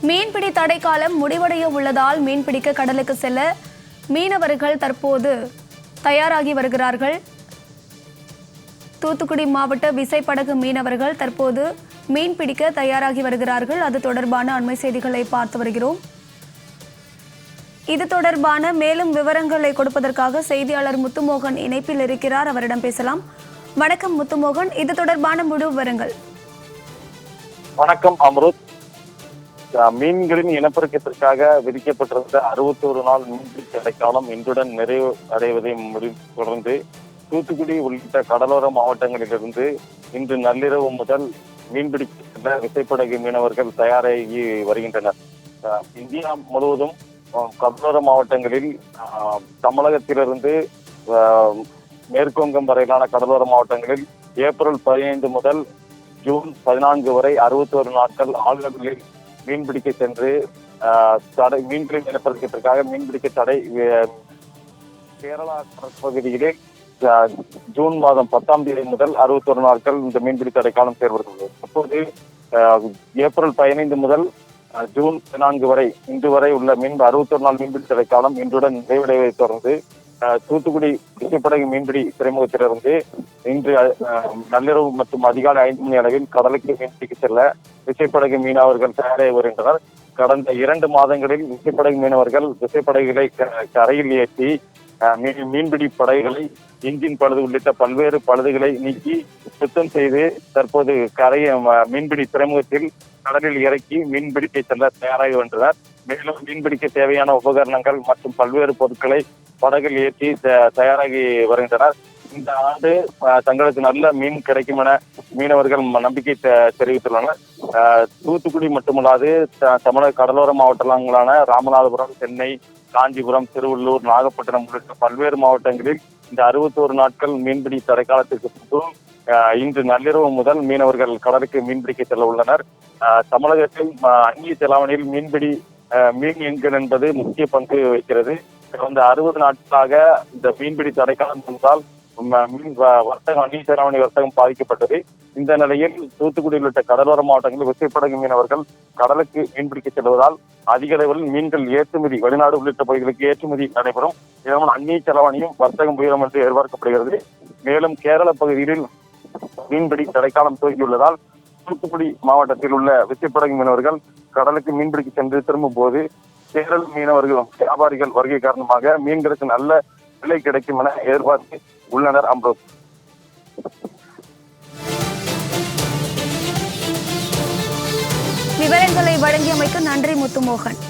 மீன்பிடி தடைக்காலம் முடிவடைய உள்ளதால் மீன்பிடிக்க கடலுக்கு செல்ல மீனவர்கள் தற்போது தயாராகி வருகிறார்கள். தூத்துக்குடி மாவட்ட விசைப்படகு மீனவர்கள் தற்போது மீன்பிடிக்க தயாராகி வருகிறார்கள். அது தொடர்பான அண்மை செய்திகளை பார்த்து வருகிறோம். இது தொடர்பான மேலும் விவரங்களை கொடுப்பதற்காக செய்தியாளர் முத்துமோகன் இணைப்பில் இருக்கிறார். அவரிடம் பேசலாம். வணக்கம் முத்துமோகன், இது தொடர்பான முழு விவரங்கள். வணக்கம் அம்ருத். மீன்களின் இனப்பெருக்கத்திற்காக விதிக்கப்பட்டிருந்த 61 நாள் மீன்பிடி தடைக்காலம் இன்றுடன் நிறைவு அடைவதை தொடர்ந்து தூத்துக்குடி உள்ளிட்ட கடலோர மாவட்டங்களிலிருந்து இன்று நள்ளிரவு முதல் மீன்பிடிக்க விசைப்படகு மீனவர்கள் தயாராகி வருகின்றனர். இந்தியா முழுவதும் கடலோர மாவட்டங்களில் தமிழகத்திலிருந்து மேற்குவங்கம் வரையிலான கடலோர மாவட்டங்களில் ஏப்ரல் 15 முதல் ஜூன் 14 வரை 61 நாட்கள் ஆழ்கடலில் மீன்பிடிக்க சென்று மீன்களின் இனப்பெருக்கத்திற்காக மீன்பிடிக்க தடை. கேரளா கடற்பகுதியிலே ஜூன் மாதம் 10ஆம் தேதி முதல் 61 நாட்கள் இந்த மீன்பிடி தடைக்காலம் செயல்படுகிறது. அப்போது ஏப்ரல் 15 முதல் ஜூன் 14 வரை இன்று வரை உள்ள 61 நாள் மீன்பிடி தடைக்காலம் இன்றுடன் நிறைவடைவதை தொடர்ந்து தூத்துக்குடி விசைப்படகு மீன்பிடி துறைமுகத்திலிருந்து இன்று நள்ளிரவு மற்றும் அதிகாலை 5 மணி அளவில் கடலுக்கு மீன்பிடிக்க செல்ல விசைப்படகு மீனவர்கள் தயாராகி வருகின்றனர். கடந்த 2 மாதங்களில் விசைப்படகு மீனவர்கள் விசைப்படகுகளை கரையில் ஏற்றி மீன்பிடி படகுகளை இன்ஜின் பழுது உள்ளிட்ட பல்வேறு பழுதுகளை நீக்கி சுத்தம் செய்து தற்போது மீன்பிடி துறைமுகத்தில் கடலில் இறக்கி மீன்பிடிக்க செல்ல தயாராகி வந்தனர். மேலும் மீன்பிடிக்க தேவையான உபகரணங்கள் மற்றும் பல்வேறு பொருட்களை படகில் ஏற்றி தயாராகி வருகின்றனர். இந்த ஆண்டு தங்களுக்கு நல்ல மீன் கிடைக்கும் என மீனவர்கள் நம்பிக்கை தெரிவித்துள்ளனர். தூத்துக்குடி மட்டுமல்லாது தமிழக கடலோர மாவட்டங்களான ராமநாதபுரம், சென்னை, காஞ்சிபுரம், திருவள்ளூர், நாகப்பட்டினம் உள்ளிட்ட பல்வேறு மாவட்டங்களில் இந்த 61 நாட்கள் மீன்பிடி தடைக்காலத்திற்கு பின்பும் இன்று நள்ளிரவு முதல் மீனவர்கள் கடலுக்கு மீன்பிடிக்க செல்ல உள்ளனர். தமிழகத்தில் அந்நிய செலாவணியில் மீன் எண்கள் என்பது முக்கிய பங்கு வகிக்கிறது. கடந்த 60 நாட்களாக இந்த மீன்பிடி தடைக்காலம் இருந்தால் மீன் வர்த்தகம், அந்நிய செலாவணி வர்த்தகம் பாதிக்கப்பட்டது. இந்த நிலையில் தூத்துக்குடி உள்ளிட்ட கடலோர மாவட்டங்களில் விசைப்படகு மீனவர்கள் கடலுக்கு மீன்பிடிக்க செல்வதால் அதிக அளவில் மீன்கள் ஏற்றுமதி, வெளிநாடு உள்ளிட்ட பகுதிகளுக்கு ஏற்றுமதி நடைபெறும். இதனால் அந்நிய செலாவணியும் வர்த்தகம் உயரும் என்று எதிர்பார்க்கப்படுகிறது. மேலும் கேரள பகுதியில் மீன்பிடி தடைக்காலம் துவங்கியுள்ளதால் தூத்துக்குடி மாவட்டத்தில் உள்ள விசைப்படகு மீனவர்கள் கடலுக்கு மீன்பிடிக்க சென்று திரும்பும் போது கேரள மீனவர்கள் வியாபாரிகள் வருகை காரணமாக மீன்களுக்கு நல்ல விலை கிடைக்கும் என எதிர்பார்த்து உள்ளனர். அம்ருத். விவரங்களை வழங்கியமைக்கு நன்றி முத்துமோகன்.